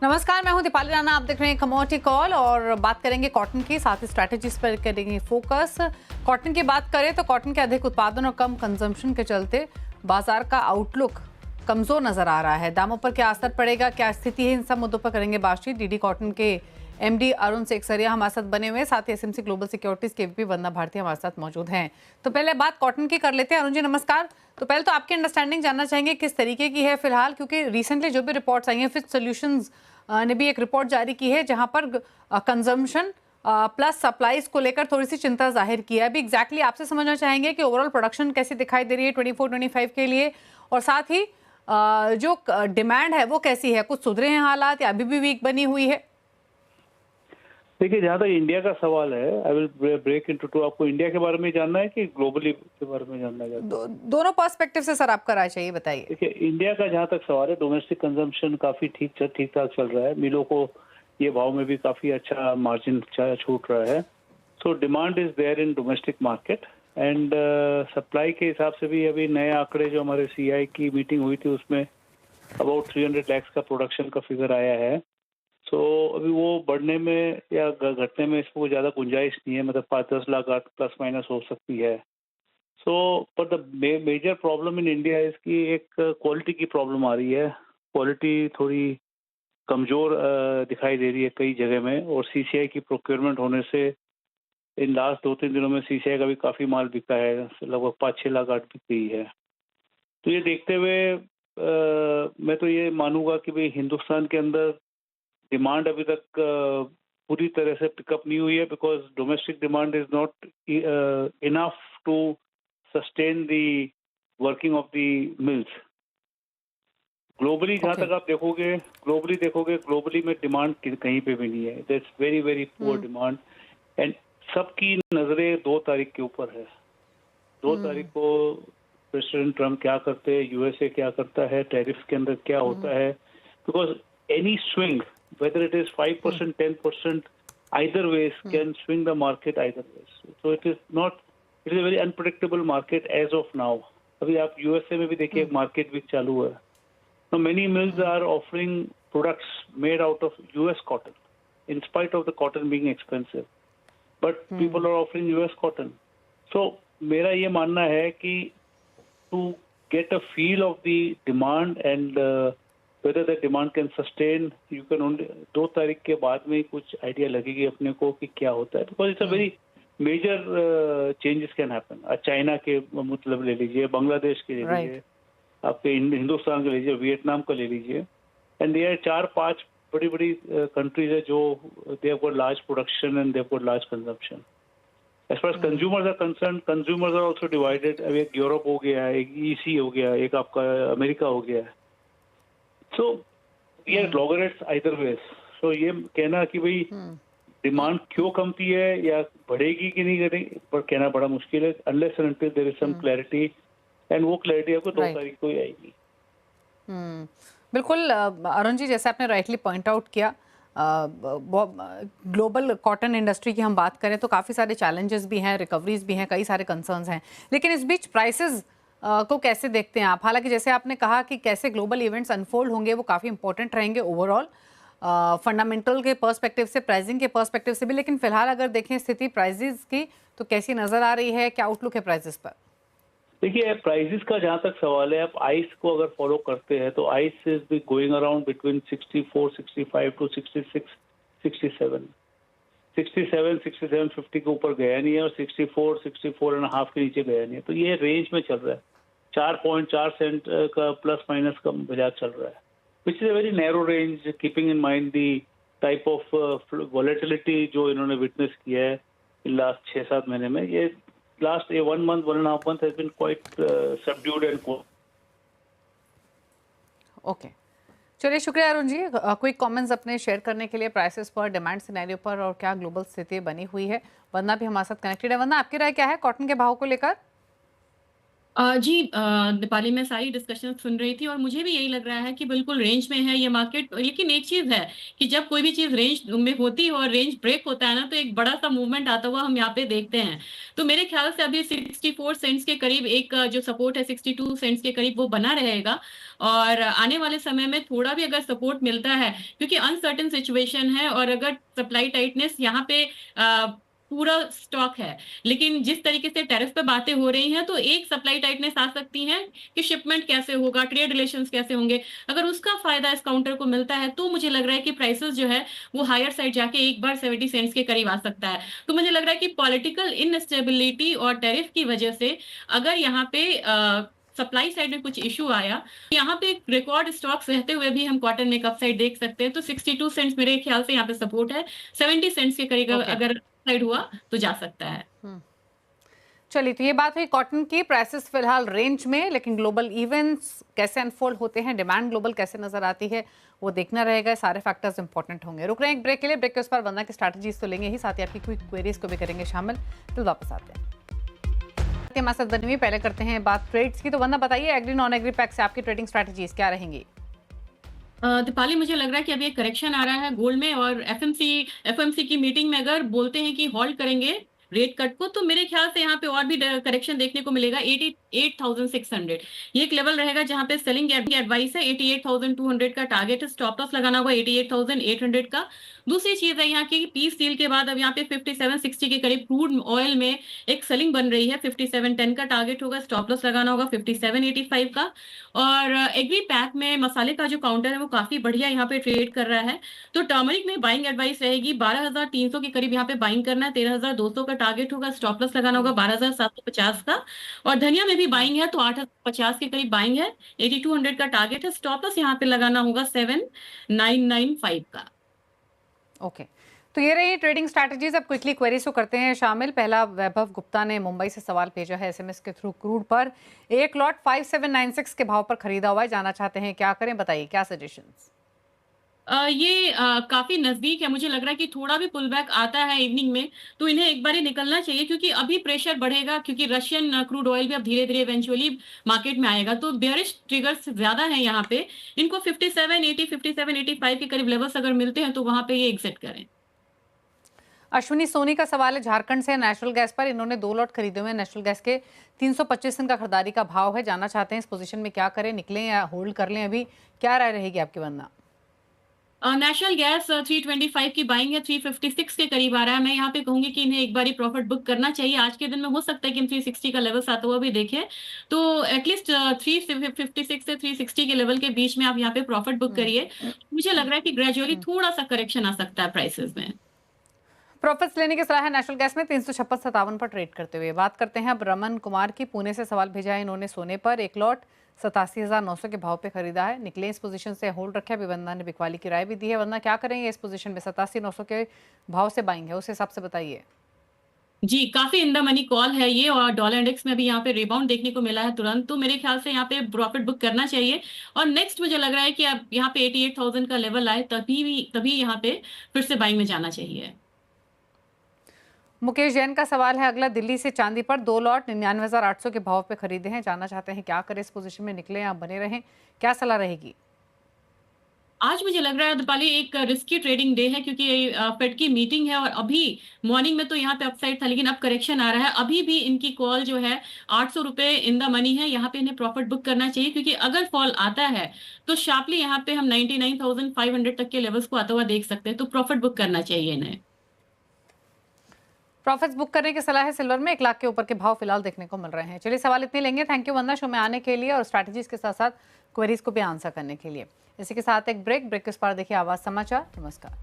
नमस्कार, मैं हूं दीपाली राणा। आप देख रहे हैं कमोडिटी कॉल और बात करेंगे कॉटन की, साथ ही स्ट्रैटेजीज पर करेंगे फोकस। कॉटन की बात करें तो कॉटन के अधिक उत्पादन और कम कंजम्पशन के चलते बाजार का आउटलुक कमजोर नजर आ रहा है। दामों पर क्या असर पड़ेगा, क्या स्थिति है, इन सब मुद्दों पर करेंगे बातचीत। डीडी कॉटन के एमडी अरुण सेकसरिया हमारे साथ बने हुए, साथ ही एसएमसी ग्लोबल सिक्योरिटीज के वीपी वंदना भारती हमारे साथ मौजूद हैं। तो पहले बात कॉटन की कर लेते हैं। अरुण जी नमस्कार। तो पहले तो आपकी अंडरस्टैंडिंग जानना चाहेंगे किस तरीके की है फिलहाल, क्योंकि रिसेंटली जो भी रिपोर्ट्स आई हैं, फिच सॉल्यूशंस ने भी एक रिपोर्ट जारी की है जहां पर कंजम्पशन प्लस सप्लाईज को लेकर थोड़ी सी चिंता जाहिर की है। अभी एग्जैक्टली आपसे समझना चाहेंगे कि ओवरऑल प्रोडक्शन कैसी दिखाई दे रही है 24-25 के लिए, और साथ ही जो डिमांड है वो कैसी है, कुछ सुधरे हैं हालात या अभी भी वीक बनी हुई है? देखिए, जहाँ तक इंडिया का सवाल है, I will break into two. आपको इंडिया के बारे में जानना है कि ग्लोबली के बारे में जानना है? दोनों पर्सपेक्टिव से सर आपका राय चाहिए, बताइए। देखिए, इंडिया का जहाँ तक सवाल है, डोमेस्टिक कंजम्पशन काफी ठीक ठाक चल रहा है। मिलों को ये भाव में भी काफी अच्छा मार्जिन छूट रहा है। So demand is there in domestic market and supply के हिसाब से भी अभी नए आंकड़े जो हमारे सीआई की मीटिंग हुई थी उसमें अबाउट 300 लाख का प्रोडक्शन का फिगर आया है। सो अभी वो बढ़ने में या घटने में इसको ज़्यादा गुंजाइश नहीं है, मतलब 5-10 लाख प्लस माइनस हो सकती है। सो पर the major problem in India is कि एक क्वालिटी की प्रॉब्लम आ रही है। क्वालिटी थोड़ी कमज़ोर दिखाई दे रही है कई जगह में, और सीसीआई की प्रोक्योरमेंट होने से इन लास्ट 2-3 दिनों में सीसीआई का भी काफ़ी माल बिका है, लगभग 5-6 लाख आठ बिक गई है। तो ये देखते हुए मैं तो ये मानूंगा कि भाई हिंदुस्तान के अंदर डिमांड अभी तक पूरी तरह से पिकअप नहीं हुई है, because domestic demand is not enough to sustain the working of the mills. Globally जहाँ तक आप देखोगे, ग्लोबली में डिमांड कहीं पे भी नहीं है। That's very very poor demand and सबकी नजरें 2 तारीख के ऊपर है। 2 तारीख को प्रेसिडेंट ट्रम्प क्या करते हैं, यूएसए क्या करता है, टैरिफ के अंदर क्या होता है, because any swing whether it is 5%, 10%, either ways can swing the market either ways. So it is a very unpredictable market as of now. अभी आप यूएसए में भी देखिए एक मार्केट वीक चालू है. Now many mills are offering products made out of US cotton, in spite of the cotton being expensive. But people are offering US cotton. So मेरा ये मानना है कि to get a feel of the demand and whether the demand can sustain, you can only 2 तारीख के बाद में कुछ आइडिया लगेगी अपने को कि क्या होता है, because it's a very major changes can happen. China के मतलब ले लीजिए, बांग्लादेश के ले लीजिए, आपके हिंदुस्तान के लीजिए, वियतनाम का ले लीजिए, एंड ये 4-5 बड़ी बड़ी कंट्रीज है जो they have got large production and they have got large consumption. As far as consumers are concern, consumers are also divided. अब एक यूरोप हो गया, एक ईसी हो गया, एक आपका अमेरिका हो गया है। So we are loggerheads either ways. So ये कहना कि भाई डिमांड क्यों कमती है या बढ़ेगी कि नहीं बढ़ेगी, पर कहना बड़ा मुश्किल है unless and until there is some clarity, and वो क्लैरिटी आपको 2 तारीख को ही आएगी। बिल्कुल अरुण जी, जैसे आपने राइटली पॉइंट आउट किया, ग्लोबल कॉटन इंडस्ट्री की हम बात करें तो काफ़ी सारे चैलेंजेस भी हैं, रिकवरीज भी हैं, कई सारे कंसर्न्स हैं, लेकिन इस बीच प्राइसेस को कैसे देखते हैं आप? हालांकि जैसे आपने कहा कि कैसे ग्लोबल इवेंट्स अनफोल्ड होंगे वो काफ़ी इंपॉर्टेंट रहेंगे ओवरऑल फंडामेंटल के पर्सपेक्टिव से, प्राइसिंग के पर्सपेक्टिव से भी, लेकिन फिलहाल अगर देखें स्थिति प्राइसेस की तो कैसी नज़र आ रही है, क्या आउटलुक है प्राइसेस पर? देखिए, प्राइसेस का जहाँ तक सवाल है, आप आइस को अगर फॉलो करते हैं तो ice is be going around between 64, 65 to 66, 67, 67 50 के ऊपर गया नहीं है, और 64, 64 एंड हाफ के नीचे गया नहीं है। तो ये रेंज में चल रहा है, 4.4 सेंट का प्लस माइनस का बाजार चल रहा है, which is a very narrow range, keeping in mind the type of volatility जो इन्होंने विटनेस किया है इन लास्ट 6-7 महीने में। ये last 1 month, 1.5 month has been quite subdued and cool. Okay, चलिए शुक्रिया अरुण जी, क्विक कमेंट्स अपने शेयर करने के लिए प्राइसेस पर, डिमांड सिनेरियो पर और क्या ग्लोबल स्थिति बनी हुई है। वंदना भी हमारे साथ कनेक्टेड है। वंदना, आपकी राय क्या है कॉटन के भाव को लेकर? जी दीपाली, मैं सारी डिस्कशन सुन रही थी और मुझे भी यही लग रहा है कि बिल्कुल रेंज में है ये मार्केट। लेकिन एक चीज है कि जब कोई भी चीज रेंज में होती है और रेंज ब्रेक होता है ना, तो एक बड़ा सा मूवमेंट आता हुआ हम यहाँ पे देखते हैं। तो मेरे ख्याल से अभी 64 सेंट्स के करीब एक जो सपोर्ट है 62 सेंट्स के करीब वो बना रहेगा। और आने वाले समय में थोड़ा भी अगर सपोर्ट मिलता है, क्योंकि अनसर्टेन सिचुएशन है और अगर सप्लाई टाइटनेस यहाँ पे पूरा स्टॉक है, लेकिन जिस तरीके से टैरिफ पे बातें हो रही हैं, तो एक सप्लाई टाइटनेस आ सकती है कि शिपमेंट कैसे होगा, ट्रेड रिलेशंस कैसे होंगे। अगर उसका फायदा इस काउंटर को मिलता है तो मुझे लग रहा है कि प्राइसेस जो है वो हायर साइड जाके एक बार 70 सेंट्स के करीब आ सकता है। तो मुझे लग रहा है कि पॉलिटिकल इनस्टेबिलिटी और टैरिफ की वजह से अगर यहाँ पे सप्लाई साइड में कुछ इशू आया, यहाँ पे एक रिकॉर्ड स्टॉक्स रहते हुए भी हम कॉटन में कप साइड देख सकते हैं। तो 62 सेंट्स मेरे ख्याल से यहाँ पे सपोर्ट है। 70 सेंट्स के करीब ओके। अगर साइड हुआ तो जा सकता है। चलिए, तो ये बात हुई कॉटन की। प्राइसेस फिलहाल रेंज में, लेकिन ग्लोबल इवेंट्स कैसे अनफोल्ड होते हैं, डिमांड ग्लोबल कैसे नजर आती है, वो देखना रहेगा। सारे फैक्टर्स इंपॉर्टेंट होंगे। रुक रहे हैं एक ब्रेक के लिए। ब्रेक के उस पर वंदना की स्ट्रैटेजीज तो लेंगे ही, साथ ही आपकी क्विक क्वेरीज को भी करेंगे शामिल। तो वापस आते हैं। हमारे साथ बनी हुई, पहले करते हैं बात ट्रेड्स की। तो वंदना बताइए, एग्री नॉन एग्री पैक से आपकी ट्रेडिंग स्ट्रैटेजीज क्या रहेंगी? दीपाली, मुझे लग रहा है कि अभी एक करेक्शन आ रहा है गोल्ड में, और एफएमसी की मीटिंग में अगर बोलते हैं कि होल्ड करेंगे रेट कट को, तो मेरे ख्याल से यहाँ पे और भी करेक्शन देखने को मिलेगा। 88,600 ये एक लेवल रहेगा जहाँ पे सेलिंग एडवाइस है। 88,200 का टारगेट है। स्टॉप लॉस लगाना होगा 88,800 का। दूसरी चीज है यहाँ की, पीस डील के बाद अब यहाँ पे 5760 के करीब क्रूड ऑयल में एक सेलिंग बन रही है। 5710 का टारगेट होगा। स्टॉप लॉस लगाना होगा 5785 का। और एग्री पैक में मसाले का जो काउंटर है वो काफी बढ़िया यहाँ पे ट्रेड कर रहा है। तो टर्मरिक में बाइंग एडवाइस रहेगी। 12,300 के करीब यहाँ पे बाइंग करना है। 13,200 का टारगेट होगा। स्टॉप लॉस लगाना होगा 12,750 का। और धनिया में भी बाइंग है, तो 8,050 के करीब बाइंग है। 8200 का टारगेट है। स्टॉप लॉस यहाँ पे लगाना होगा 7,995 का। ओके, तो ये रही ट्रेडिंग स्ट्रैटेजीज। अब क्विकली क्वेरीज को करते हैं शामिल। पहला, वैभव गुप्ता ने मुंबई से सवाल भेजा है एसएमएस के थ्रू। क्रूड पर एक लॉट 5796 के भाव पर खरीदा हुआ है, जाना चाहते हैं क्या करें, बताइए क्या सजेशंस? ये काफी नजदीक है। मुझे लग रहा है कि थोड़ा भी पुल बैक आता है इवनिंग में तो इन्हें एक बार ही निकलना चाहिए, क्योंकि अभी प्रेशर बढ़ेगा, क्योंकि रशियन क्रूड ऑयल भी अब धीरे धीरे इवेंचुअली मार्केट में आएगा। तो बेयरिश ट्रिगर्स ज्यादा है यहाँ पे। इनको 5780 5785 के करीब लेवल्स अगर मिलते हैं तो वहां पे ये एग्जिट करें। अश्विनी सोनी का सवाल है झारखंड से, नेचुरल गैस पर। इन्होंने 2 लॉट खरीदे हुए हैं नेचुरल गैस के। 325 दिन का खरीदारी का भाव है, जाना चाहते हैं इस पोजीशन में क्या करें, निकलें या होल्ड कर लें? अभी क्या राय रहेगी आपकी वंदना? नेशनल गैस 325 की बाइंग है। 356 के करीब आ रहा है। मैं यहाँ पे कहूंगी कि इन्हें एक बार ही प्रॉफिट बुक करना चाहिए। आज के दिन में हो सकता है कि हम 360 का लेवल आता हुआ भी देखें, तो एटलीस्ट 356 से 360 के लेवल के बीच में आप यहाँ पे प्रॉफिट बुक करिए। मुझे लग रहा है कि ग्रेजुअली थोड़ा सा करेक्शन आ सकता है प्राइसेस में। प्रॉफिट्स लेने की सलाह है नेशनल गैस में 356-57 पर ट्रेड करते हुए। बात करते हैं अब रमन कुमार की। पुणे से सवाल भेजा है इन्होंने। सोने पर एक लॉट 87,900 के भाव पे खरीदा है, निकले इस पोजीशन से, होल्ड रखे। अभी वंदना ने बिकवाली की राय भी दी है। वंदना क्या करेंगे इस पोजीशन में? 87,900 के भाव से बाइंग है, उस हिसाब से बताइए। जी, काफी इन द मनी कॉल है ये, और डॉलर इंडेक्स में भी यहाँ पे रिबाउंड देखने को मिला है तुरंत। तो मेरे ख्याल से यहाँ पे प्रॉफिट बुक करना चाहिए। और नेक्स्ट मुझे लग रहा है कि अब यहाँ पे 88,000 का लेवल आए तभी यहाँ पे फिर से बाइंग में जाना चाहिए। मुकेश जैन का सवाल है अगला, दिल्ली से चांदी पर 2 लॉट 99,800 के भाव पे खरीदे हैं, जानना चाहते हैं क्या करें इस पोजीशन में, निकले या बने रहें, क्या सलाह रहेगी? आज मुझे लग रहा है दीपाली एक रिस्की ट्रेडिंग डे है, क्योंकि फेड की मीटिंग है। और अभी मॉर्निंग में तो यहाँ पे अपसाइड था, लेकिन अब करेक्शन आ रहा है। अभी भी इनकी कॉल जो है 800 रुपए इन द मनी है। यहाँ पे इन्हें प्रॉफिट बुक करना चाहिए, क्योंकि अगर फॉल आता है तो शार्पली यहाँ पे हम 99,500 तक के लेवल्स को आता हुआ देख सकते हैं। तो प्रॉफिट बुक करना चाहिए इन्हें। प्रॉफिट्स बुक करने की सलाह है सिल्वर में। 1 लाख के ऊपर के भाव फिलहाल देखने को मिल रहे हैं। चलिए, सवाल इतने लेंगे। थैंक यू वंदना शो में आने के लिए और स्ट्रैटेजीज के साथ साथ क्वेरीज को भी आंसर करने के लिए। इसी के साथ एक ब्रेक के उस पार देखिए आवाज समाचार। नमस्कार।